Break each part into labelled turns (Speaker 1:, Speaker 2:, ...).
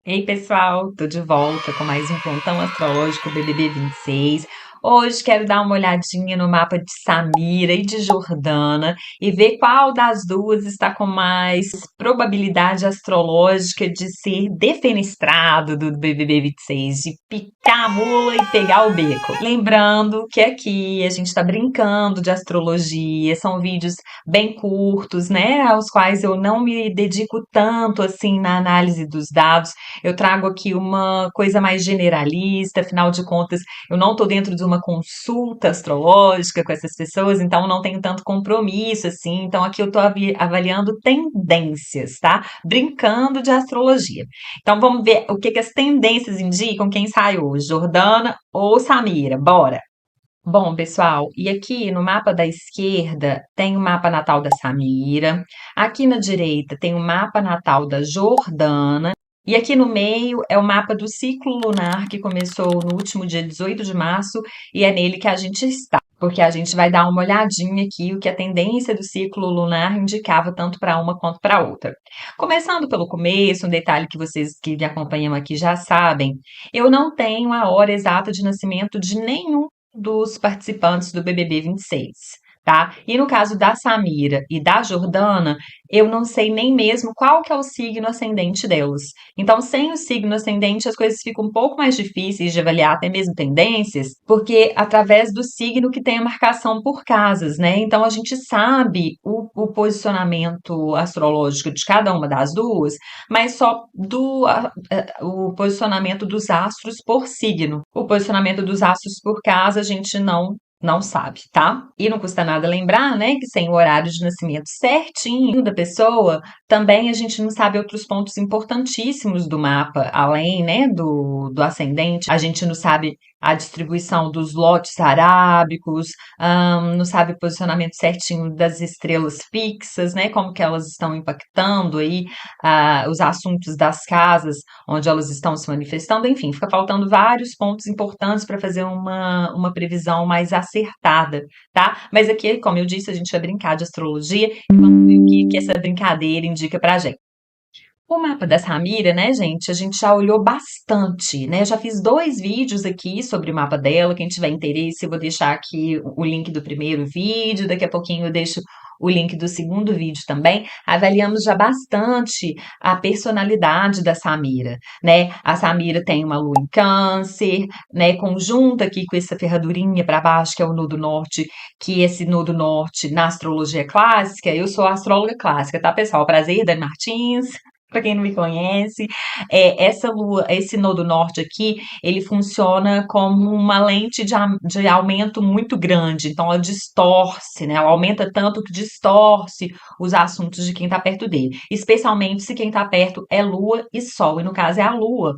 Speaker 1: Ei, pessoal, tô de volta com mais um plantão astrológico BBB 26. Hoje quero dar uma olhadinha no mapa de Samira e de Jordana e ver qual das duas está com mais probabilidade astrológica de ser defenestrado do BBB 26, de picar a mula e pegar o beco. Lembrando que aqui a gente tá brincando de astrologia, são vídeos bem curtos, né, aos quais eu não me dedico tanto assim na análise dos dados. Eu trago aqui uma coisa mais generalista, afinal de contas, eu não estou dentro de uma consulta astrológica com essas pessoas, então não tenho tanto compromisso assim. Então aqui eu estou avaliando tendências, tá? Brincando de astrologia. Então vamos ver o que as tendências indicam quem sai hoje, Jordana ou Samira. Bora! Bom, pessoal, e aqui no mapa da esquerda tem o mapa natal da Samira, aqui na direita tem o mapa natal da Jordana, e aqui no meio é o mapa do ciclo lunar que começou no último dia 18 de março e é nele que a gente está, porque a gente vai dar uma olhadinha aqui o que a tendência do ciclo lunar indicava tanto para uma quanto para outra. Começando pelo começo, um detalhe que vocês que me acompanham aqui já sabem, eu não tenho a hora exata de nascimento de nenhum dos participantes do BBB 26, tá? E no caso da Samira e da Jordana, eu não sei nem mesmo qual que é o signo ascendente delas. Então, sem o signo ascendente, as coisas ficam um pouco mais difíceis de avaliar, até mesmo tendências, porque através do signo que tem a marcação por casas, né? Então, a gente sabe o posicionamento astrológico de cada uma das duas, mas só o posicionamento dos astros por signo. O posicionamento dos astros por casa a gente não sabe, tá? E não custa nada lembrar, né, que sem o horário de nascimento certinho da pessoa, também a gente não sabe outros pontos importantíssimos do mapa, além, né, do ascendente. A gente não sabe a distribuição dos lotes arábicos, não sabe o posicionamento certinho das estrelas fixas, né, como que elas estão impactando aí os assuntos das casas onde elas estão se manifestando, enfim, fica faltando vários pontos importantes para fazer uma previsão mais acertada, tá? Mas aqui, como eu disse, a gente vai brincar de astrologia e vamos ver o que essa brincadeira indica pra gente. O mapa da Samira, né, gente, a gente já olhou bastante, né? Eu já fiz dois vídeos aqui sobre o mapa dela. Quem tiver interesse, eu vou deixar aqui o link do primeiro vídeo. Daqui a pouquinho eu deixo o link do segundo vídeo também. Avaliamos já bastante a personalidade da Samira, né? A Samira tem uma lua em câncer, né? Conjunta aqui com essa ferradurinha para baixo, que é o nodo norte, que esse nodo norte na astrologia clássica, eu sou astróloga clássica, tá, pessoal? Prazer, Dani Martins. Para quem não me conhece, essa lua, esse nodo norte aqui, ele funciona como uma lente de aumento muito grande. Então, ela distorce, né? Ela aumenta tanto que distorce os assuntos de quem está perto dele. Especialmente se quem está perto é lua e sol. E no caso é a lua,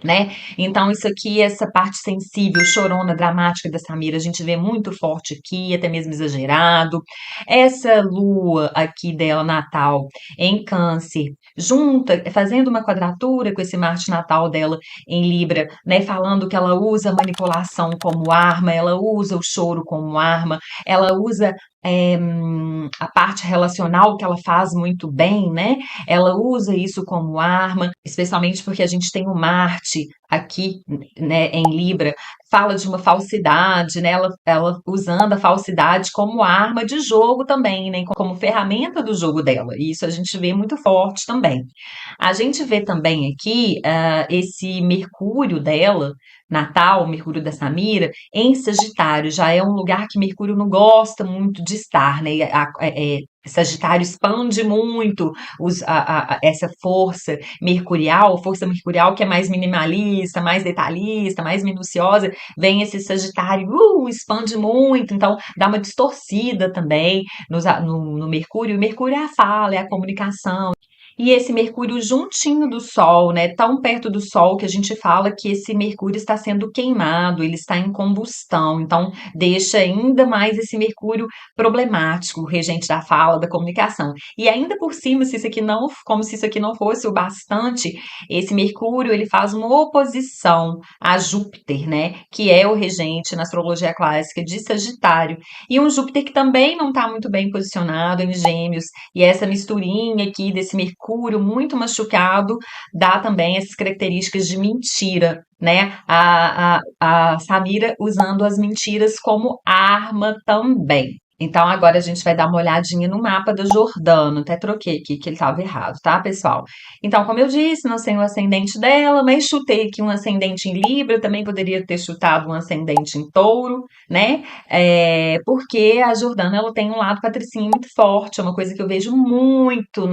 Speaker 1: né? Então, isso aqui, essa parte sensível, chorona, dramática da Samira, a gente vê muito forte aqui, até mesmo exagerado. Essa lua aqui dela, natal, em Câncer, junta, fazendo uma quadratura com esse Marte natal dela em Libra, né? Falando que ela usa a manipulação como arma, ela usa o choro como arma, ela usa a parte relacional que ela faz muito bem, né? Ela usa isso como arma, especialmente porque a gente tem o Marte aqui, né, em Libra, fala de uma falsidade, né? Ela usando a falsidade como arma de jogo também, né? Como ferramenta do jogo dela. E isso a gente vê muito forte também. A gente vê também aqui esse Mercúrio dela, natal, Mercúrio da Samira, em Sagitário. Já é um lugar que Mercúrio não gosta muito de estar, né? Sagitário expande muito essa força mercurial que é mais minimalista, mais detalhista, mais minuciosa, vem esse Sagitário, expande muito, então dá uma distorcida também no Mercúrio. O Mercúrio é a fala, é a comunicação. E esse Mercúrio juntinho do Sol, né? Tão perto do Sol que a gente fala que esse Mercúrio está sendo queimado, ele está em combustão. Então, deixa ainda mais esse Mercúrio problemático, o regente da fala, da comunicação. E ainda por cima, se isso aqui não, como se isso aqui não fosse o bastante, esse Mercúrio, ele faz uma oposição a Júpiter, né? Que é o regente na astrologia clássica de Sagitário. E um Júpiter que também não está muito bem posicionado em Gêmeos. E essa misturinha aqui desse Mercúrio Mercúrio muito machucado dá também essas características de mentira, né? A Samira usando as mentiras como arma também. Então, agora a gente vai dar uma olhadinha no mapa do Jordano. Até troquei aqui que ele estava errado, tá, pessoal? Então, como eu disse, não sei o ascendente dela, mas chutei aqui um ascendente em Libra, também poderia ter chutado um ascendente em Touro, né? Porque a Jordana ela tem um lado patricinho muito forte, é uma coisa que eu vejo muito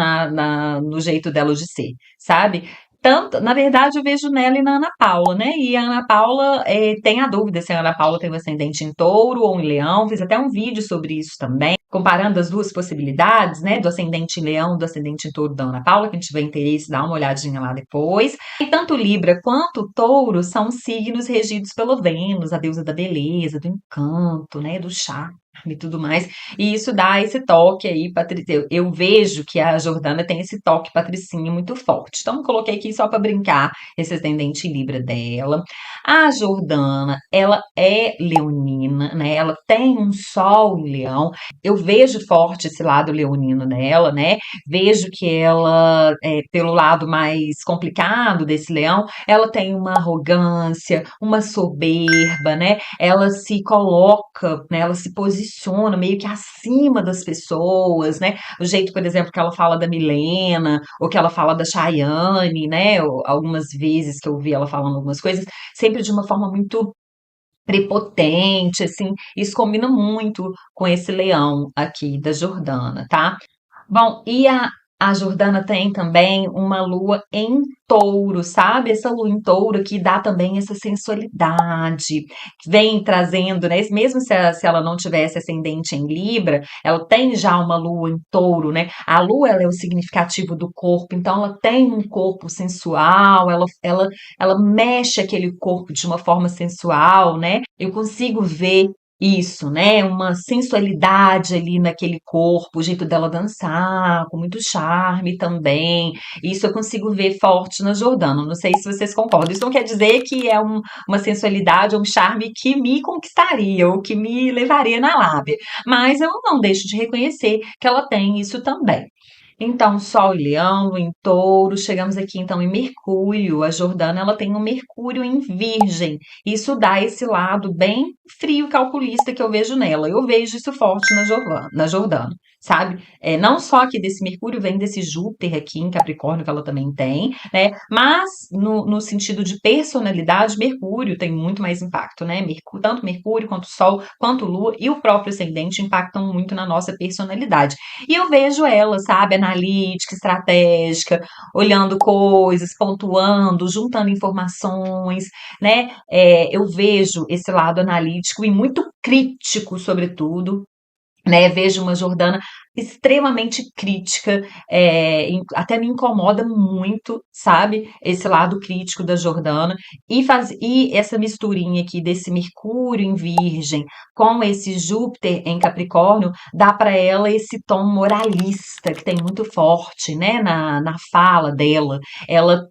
Speaker 1: no jeito dela de ser, sabe? Tanto, na verdade, eu vejo nela e na Ana Paula, né? E a Ana Paula tem a dúvida se a Ana Paula tem um ascendente em touro ou em leão. Fiz até um vídeo sobre isso também, comparando as duas possibilidades, né? Do ascendente em leão, do ascendente em touro da Ana Paula. Quem tiver interesse, dá uma olhadinha lá depois. E tanto Libra quanto Touro são signos regidos pelo Vênus, a deusa da beleza, do encanto, né? Do charme e tudo mais. E isso dá esse toque aí, eu vejo que a Jordana tem esse toque patricinha muito forte. Então, coloquei aqui só para brincar esse ascendente Libra dela. A Jordana, ela é leonina, né? Ela tem um sol em Leão. Eu vejo forte esse lado leonino dela, né? Vejo que ela, pelo lado mais complicado desse Leão, ela tem uma arrogância, uma soberba, né? Ela se coloca, né? Ela se posiciona meio que acima das pessoas, né? O jeito, por exemplo, que ela fala da Milena, ou que ela fala da Chayane, né? Ou algumas vezes que eu vi ela falando algumas coisas, sempre de uma forma muito prepotente, assim. Isso combina muito com esse leão aqui da Jordana, tá? Bom, a Jordana tem também uma lua em touro, sabe? Essa lua em touro que dá também essa sensualidade, vem trazendo, né? Mesmo se ela não tivesse ascendente em Libra, ela tem já uma lua em touro, né? A lua, ela é o significativo do corpo, então ela tem um corpo sensual, ela mexe aquele corpo de uma forma sensual, né? Eu consigo ver isso, né? Uma sensualidade ali naquele corpo, o jeito dela dançar, com muito charme também. Isso eu consigo ver forte na Jordana. Não sei se vocês concordam. Isso não quer dizer que é uma sensualidade ou um charme que me conquistaria ou que me levaria na lábia. Mas eu não deixo de reconhecer que ela tem isso também. Então, Sol em Leão, em Touro, chegamos aqui então em Mercúrio. A Jordana ela tem um Mercúrio em Virgem. Isso dá esse lado bem frio calculista que eu vejo nela. Eu vejo isso forte na Jordana, sabe? Não só aqui desse Mercúrio, vem desse Júpiter aqui em Capricórnio que ela também tem, né? Mas no sentido de personalidade, Mercúrio tem muito mais impacto, né? Tanto Mercúrio quanto Sol, quanto Lua e o próprio ascendente impactam muito na nossa personalidade. E eu vejo ela, sabe, analítica, estratégica, olhando coisas, pontuando, juntando informações, né? Eu vejo esse lado analítico e muito crítico, sobretudo, né? Vejo uma Jordana extremamente crítica, até me incomoda muito, sabe? Esse lado crítico da Jordana e essa misturinha aqui desse Mercúrio em Virgem com esse Júpiter em Capricórnio dá para ela esse tom moralista que tem muito forte, né? Na fala dela, ela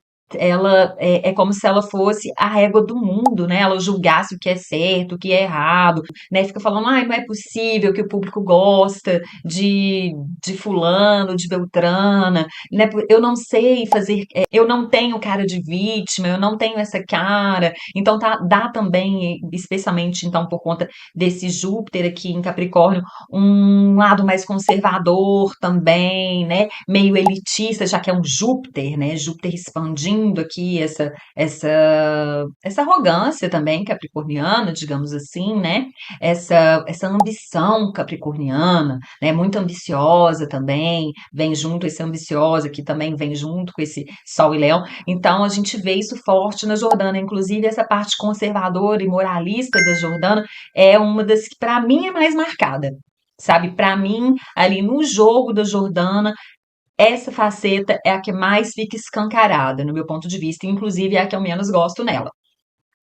Speaker 1: é como se ela fosse a régua do mundo, né? Ela julgasse o que é certo, o que é errado, né? Fica falando, ai, não é possível que o público gosta de fulano, de Beltrana, né? Eu não sei fazer, eu não tenho cara de vítima, eu não tenho essa cara. Então dá também, especialmente então por conta desse Júpiter aqui em Capricórnio, um lado mais conservador também, né? Meio elitista, já que é um Júpiter, né? Júpiter expandindo aqui essa arrogância também capricorniana, digamos assim, né? Essa ambição capricorniana, né? Muito ambiciosa também, vem junto esse ambiciosa que também vem junto com esse Sol e Leão. Então a gente vê isso forte na Jordana, inclusive essa parte conservadora e moralista da Jordana é uma das que para mim é mais marcada. Sabe, para mim, ali no jogo da Jordana, essa faceta é a que mais fica escancarada, no meu ponto de vista, inclusive é a que eu menos gosto nela.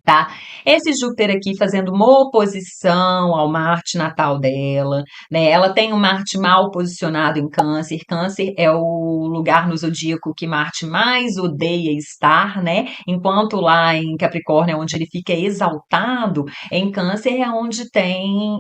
Speaker 1: tá? Esse Júpiter aqui fazendo uma oposição ao Marte natal dela, né? Ela tem o Marte mal posicionado em Câncer. Câncer é o lugar no zodíaco que Marte mais odeia estar, né? Enquanto lá em Capricórnio é onde ele fica exaltado, em Câncer é onde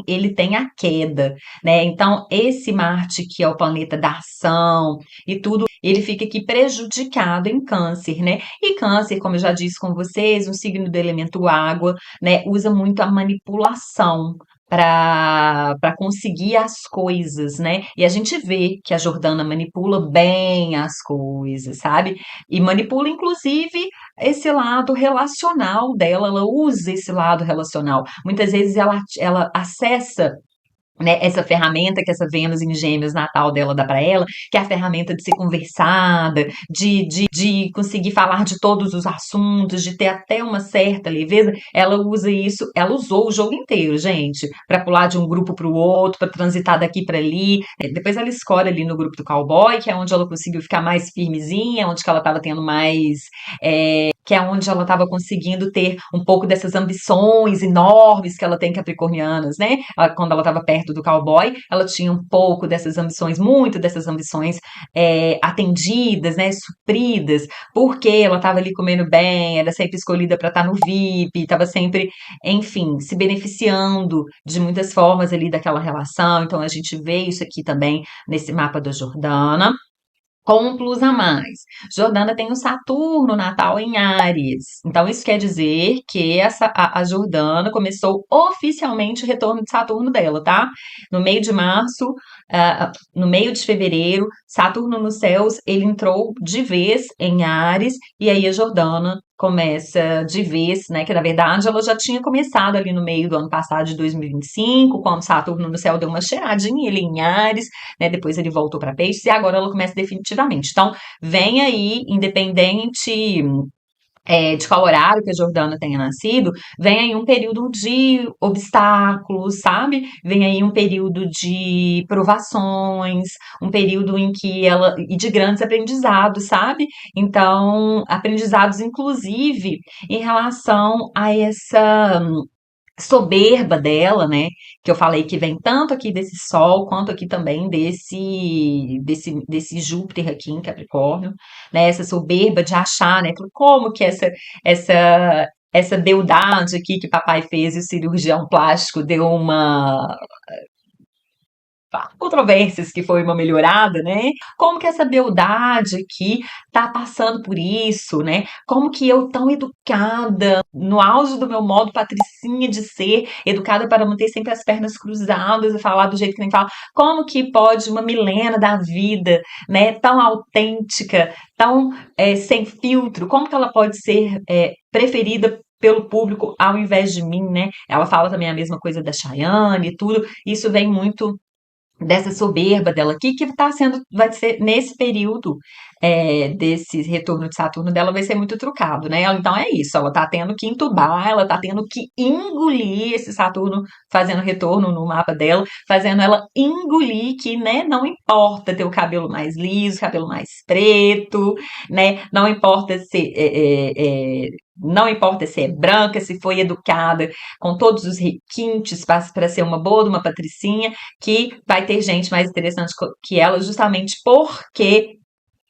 Speaker 1: ele tem a queda, né? Então, esse Marte que é o planeta da ação e tudo, ele fica aqui prejudicado em Câncer, né? E Câncer, como eu já disse com vocês, um signo do elemento água, né, usa muito a manipulação para conseguir as coisas, né? E a gente vê que a Jordana manipula bem as coisas, sabe? E manipula inclusive esse lado relacional dela, ela usa esse lado relacional. Muitas vezes ela acessa, né, essa ferramenta que essa Vênus em Gêmeos natal dela dá para ela, que é a ferramenta de ser conversada, de conseguir falar de todos os assuntos, de ter até uma certa leveza, ela usa isso, ela usou o jogo inteiro, gente, para pular de um grupo para o outro, para transitar daqui para ali. Depois ela escolhe ali no grupo do cowboy, que é onde ela conseguiu ficar mais firmezinha, onde que ela estava tendo mais que é onde ela estava conseguindo ter um pouco dessas ambições enormes que ela tem capricornianas, né? Quando ela estava perto do cowboy, ela tinha um pouco dessas ambições, muito dessas ambições atendidas, né? Supridas, porque ela estava ali comendo bem, era sempre escolhida para estar no VIP, estava sempre, enfim, se beneficiando de muitas formas ali daquela relação. Então a gente vê isso aqui também nesse mapa da Jordana com um plus a mais. Jordana tem o Saturno natal em Áries. Então, isso quer dizer que a Jordana começou oficialmente o retorno de Saturno dela, tá? No meio de março, no meio de fevereiro, Saturno nos céus, ele entrou de vez em Áries, e aí a Jordana começa de vez, né? Que na verdade ela já tinha começado ali no meio do ano passado, de 2025, quando Saturno no céu deu uma cheiradinha ele em Áries, né? Depois ele voltou para Peixes e agora ela começa definitivamente. Então, vem aí, independente de qual horário que a Jordana tenha nascido, vem aí um período de obstáculos, sabe? Vem aí um período de provações, um período em que ela. E de grandes aprendizados, sabe? Então, aprendizados, inclusive, em relação a essa soberba dela, né? Que eu falei que vem tanto aqui desse Sol quanto aqui também desse Júpiter aqui em Capricórnio, né? Essa soberba de achar, né? Como que essa beldade aqui que papai fez e o cirurgião plástico deu uma controvérsias que foi uma melhorada, né? Como que essa beldade aqui tá passando por isso, né? Como que eu, tão educada, no auge do meu modo patricinha de ser, educada para manter sempre as pernas cruzadas e falar do jeito que nem fala, como que pode uma Milena da vida, né? Tão autêntica, tão sem filtro, como que ela pode ser preferida pelo público ao invés de mim, né? Ela fala também a mesma coisa da Chayane e tudo. Isso vem muito dessa soberba dela aqui, que tá sendo, vai ser nesse período desse retorno de Saturno dela, vai ser muito trucado, né? Então é isso, ela tá tendo que entubar, ela tá tendo que engolir esse Saturno fazendo retorno no mapa dela, fazendo ela engolir que, né, não importa ter o cabelo mais liso, cabelo mais preto, né? Não importa se não importa se é branca, se foi educada com todos os requintes para ser uma boa, uma patricinha, que vai ter gente mais interessante que ela, justamente porque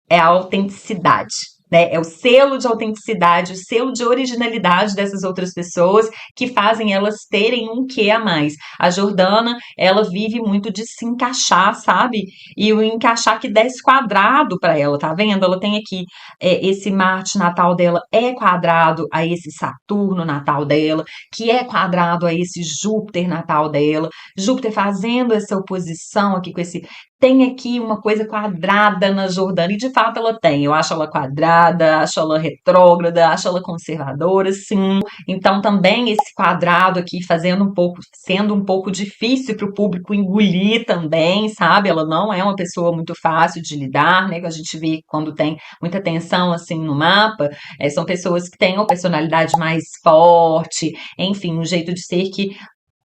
Speaker 1: é a autenticidade. Né? É o selo de autenticidade, o selo de originalidade dessas outras pessoas que fazem elas terem um quê a mais. A Jordana, ela vive muito de se encaixar, sabe? E o encaixar que desce quadrado para ela, tá vendo? Ela tem aqui esse Marte natal dela é quadrado a esse Saturno natal dela, que é quadrado a esse Júpiter natal dela. Júpiter fazendo essa oposição aqui com esse tem aqui uma coisa quadrada na Jordana, e de fato ela tem. Eu acho ela quadrada, acho ela retrógrada, acho ela conservadora, sim. Então também esse quadrado aqui fazendo um pouco, sendo um pouco difícil para o público engolir também, sabe? Ela não é uma pessoa muito fácil de lidar, né? Que a gente vê quando tem muita tensão assim no mapa, são pessoas que têm uma personalidade mais forte, enfim, um jeito de ser que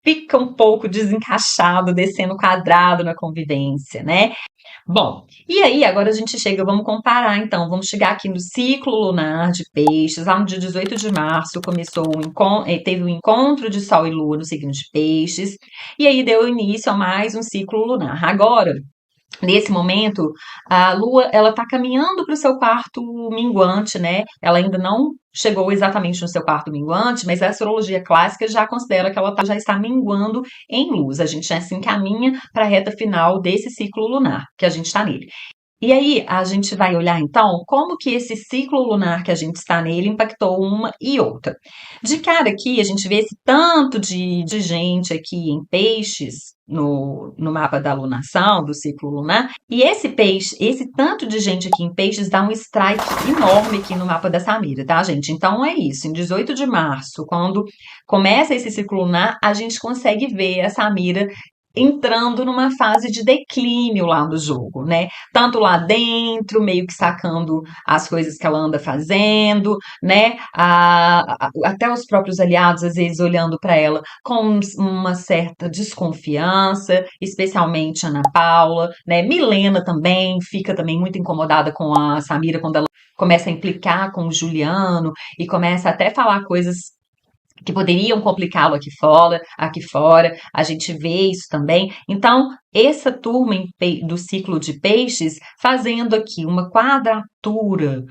Speaker 1: fica um pouco desencaixado, descendo quadrado na convivência, né? Bom, e aí agora a gente chega, vamos comparar então, vamos chegar aqui no ciclo lunar de peixes, lá no dia 18 de março teve um encontro de Sol e Lua no signo de peixes, e aí deu início a mais um ciclo lunar. Agora, nesse momento, a Lua ela está caminhando para o seu quarto minguante, né? Ela ainda não chegou exatamente no seu quarto minguante, mas a astrologia clássica já considera que ela já está minguando em luz. A gente já se encaminha para a reta final desse ciclo lunar que a gente está nele. E aí, a gente vai olhar então como que esse ciclo lunar que a gente está nele impactou uma e outra. De cara aqui, a gente vê esse tanto de gente aqui em peixes no mapa da lunação, do ciclo lunar, e esse peixe, esse tanto de gente aqui em peixes dá um strike enorme aqui no mapa da Samira, tá, gente? Então é isso, em 18 de março, quando começa esse ciclo lunar, a gente consegue ver a Samira entrando numa fase de declínio lá do jogo, né? Tanto lá dentro, meio que sacando as coisas que ela anda fazendo, né? Até os próprios aliados, às vezes, olhando para ela com uma certa desconfiança, especialmente Ana Paula, né? Milena também fica também muito incomodada com a Samira quando ela começa a implicar com o Juliano e começa até a falar coisas que poderiam complicá-lo aqui fora, a gente vê isso também. Então, essa turma do ciclo de peixes fazendo aqui uma quadratura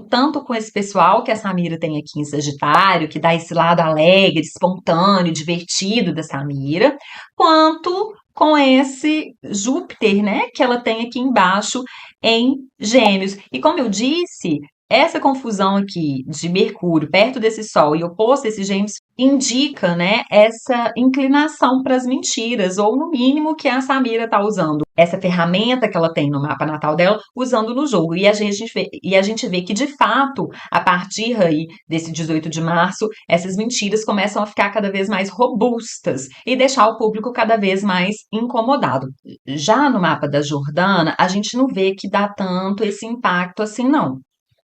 Speaker 1: tanto com esse pessoal que a Samira tem aqui em Sagitário, que dá esse lado alegre, espontâneo, divertido da Samira, quanto com esse Júpiter, né, que ela tem aqui embaixo em Gêmeos. E como eu disse, essa confusão aqui de Mercúrio perto desse Sol e oposto a esse Gêmeos indica, né, essa inclinação para as mentiras, ou no mínimo que a Samira está usando essa ferramenta que ela tem no mapa natal dela, usando no jogo. E a gente vê que, de fato, a partir aí desse 18 de março, essas mentiras começam a ficar cada vez mais robustas e deixar o público cada vez mais incomodado. Já no mapa da Jordana, a gente não vê que dá tanto esse impacto assim, não.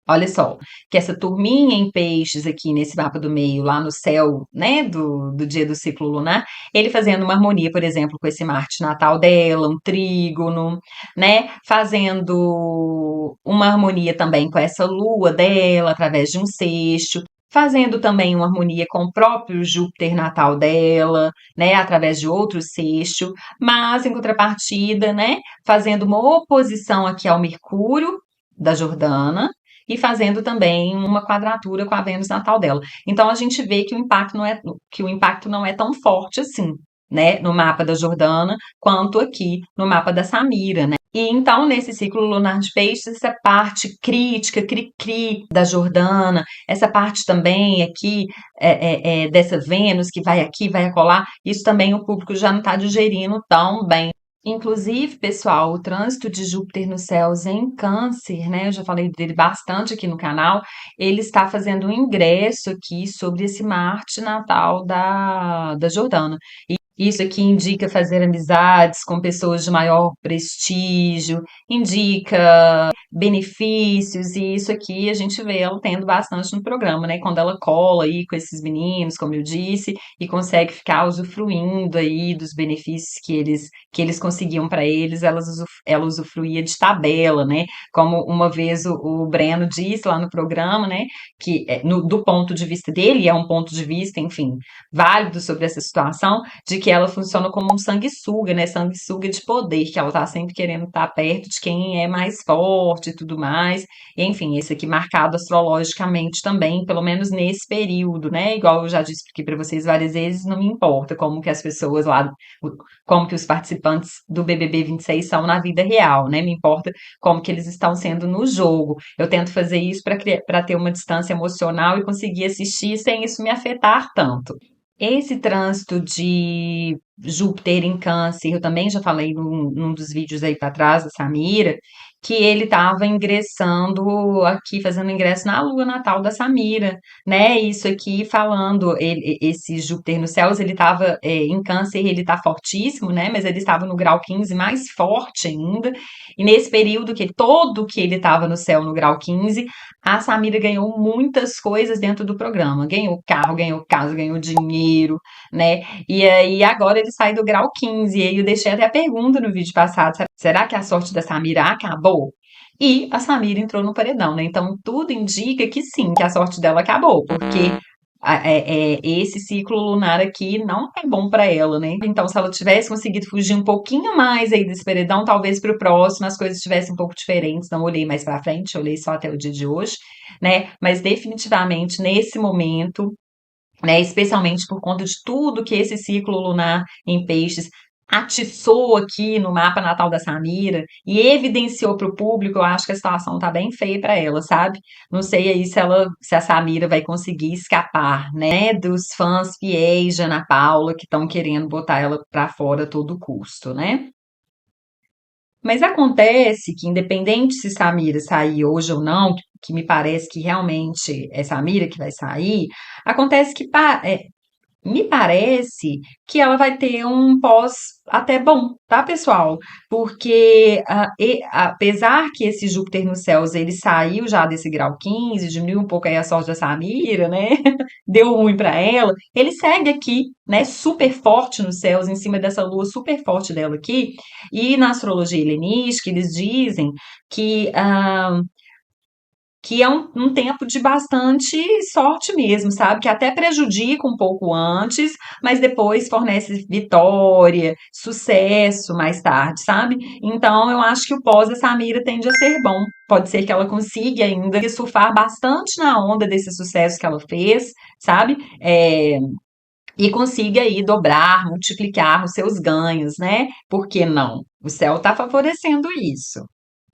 Speaker 1: Olha só, que essa turminha em peixes aqui nesse mapa do meio, lá no céu, né, do dia do ciclo lunar, ele fazendo uma harmonia, por exemplo, com esse Marte natal dela, um trígono, né, fazendo uma harmonia também com essa lua dela, através de um sexto, fazendo também uma harmonia com o próprio Júpiter natal dela, né, através de outro sexto, mas em contrapartida, né, fazendo uma oposição aqui ao Mercúrio da Jordana, e fazendo também uma quadratura com a Vênus natal dela. Então a gente vê que o impacto não é tão forte assim, né, no mapa da Jordana, quanto aqui no mapa da Samira, né? E então, nesse ciclo lunar de peixes, essa parte crítica, cri-cri da Jordana, essa parte também aqui dessa Vênus que vai aqui, vai acolá, isso também o público já não está digerindo tão bem. Inclusive, pessoal, o trânsito de Júpiter nos céus em Câncer, né? Eu já falei dele bastante aqui no canal. Ele está fazendo um ingresso aqui sobre esse Marte natal da Jordana. Isso aqui indica fazer amizades com pessoas de maior prestígio, indica benefícios, e isso aqui a gente vê ela tendo bastante no programa, né? Quando ela cola aí com esses meninos, como eu disse, e consegue ficar usufruindo aí dos benefícios que eles conseguiam para eles, ela usufruía de tabela, né? Como uma vez o Breno disse lá no programa, né? Que do ponto de vista dele, é um ponto de vista, enfim, válido sobre essa situação de que ela funciona como um sanguessuga, né? Sanguessuga de poder, que ela tá sempre querendo estar perto de quem é mais forte e tudo mais. E, enfim, esse aqui marcado astrologicamente também, pelo menos nesse período, né? Igual eu já disse aqui para vocês várias vezes, não me importa como que as pessoas lá, como que os participantes do BBB 26 são na vida real, né? Me importa como que eles estão sendo no jogo. Eu tento fazer isso para ter uma distância emocional e conseguir assistir sem isso me afetar tanto. Esse trânsito de Júpiter em Câncer, eu também já falei num dos vídeos aí para trás da Samira, que ele estava ingressando aqui, fazendo ingresso na lua natal da Samira, né? Isso aqui falando, esse Júpiter nos céus, ele estava em Câncer, ele está fortíssimo, né? Mas ele estava no grau 15 mais forte ainda. E nesse período que todo que ele estava no céu no grau 15, a Samira ganhou muitas coisas dentro do programa. Ganhou carro, ganhou casa, ganhou dinheiro, né? E aí agora ele sai do grau 15. E aí eu deixei até a pergunta no vídeo passado: será que a sorte da Samira acabou? E a Samira entrou no paredão, né? Então tudo indica que sim, que a sorte dela acabou, porque esse ciclo lunar aqui não é bom para ela, né? Então, se ela tivesse conseguido fugir um pouquinho mais aí desse paredão, talvez para o próximo as coisas estivessem um pouco diferentes. Não olhei mais para frente, olhei só até o dia de hoje, né? Mas definitivamente nesse momento, né, especialmente por conta de tudo que esse ciclo lunar em peixes atiçou aqui no mapa natal da Samira e evidenciou para o público, eu acho que a situação tá bem feia para ela, sabe? Não sei aí se a Samira vai conseguir escapar, né, dos fãs fiéis de Ana Paula que estão querendo botar ela para fora a todo custo, né? Mas acontece que, independente se Samira sair hoje ou não, que me parece que realmente é Samira que vai sair, acontece que me parece que ela vai ter um pós até bom, tá, pessoal? Porque apesar que esse Júpiter nos céus ele saiu já desse grau 15, diminuiu um pouco aí a sorte da Samira, né? Deu ruim pra ela. Ele segue aqui, né? Super forte nos céus, em cima dessa lua super forte dela aqui. E na astrologia helenística, eles dizem que que é um tempo de bastante sorte mesmo, sabe? Que até prejudica um pouco antes, mas depois fornece vitória, sucesso mais tarde, sabe? Então eu acho que o pós da Samira tende a ser bom. Pode ser que ela consiga ainda surfar bastante na onda desse sucesso que ela fez, sabe? E consiga aí dobrar, multiplicar os seus ganhos, né? Por que não? O céu está favorecendo isso.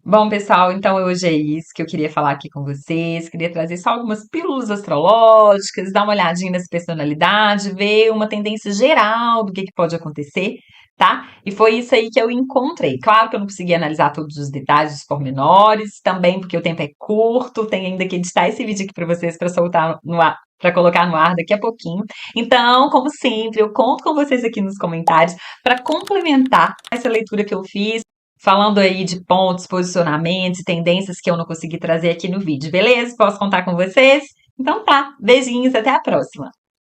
Speaker 1: Bom, pessoal, então hoje é isso que eu queria falar aqui com vocês. Queria trazer só algumas pílulas astrológicas, dar uma olhadinha nessa personalidade, ver uma tendência geral do que pode acontecer, tá? E foi isso aí que eu encontrei. Claro que eu não consegui analisar todos os detalhes, os pormenores, também porque o tempo é curto, tem ainda que editar esse vídeo aqui para vocês para soltar no ar. Para colocar no ar daqui a pouquinho. Então, como sempre, eu conto com vocês aqui nos comentários para complementar essa leitura que eu fiz falando aí de pontos, posicionamentos e tendências que eu não consegui trazer aqui no vídeo, beleza? Posso contar com vocês? Então tá, beijinhos, até a próxima!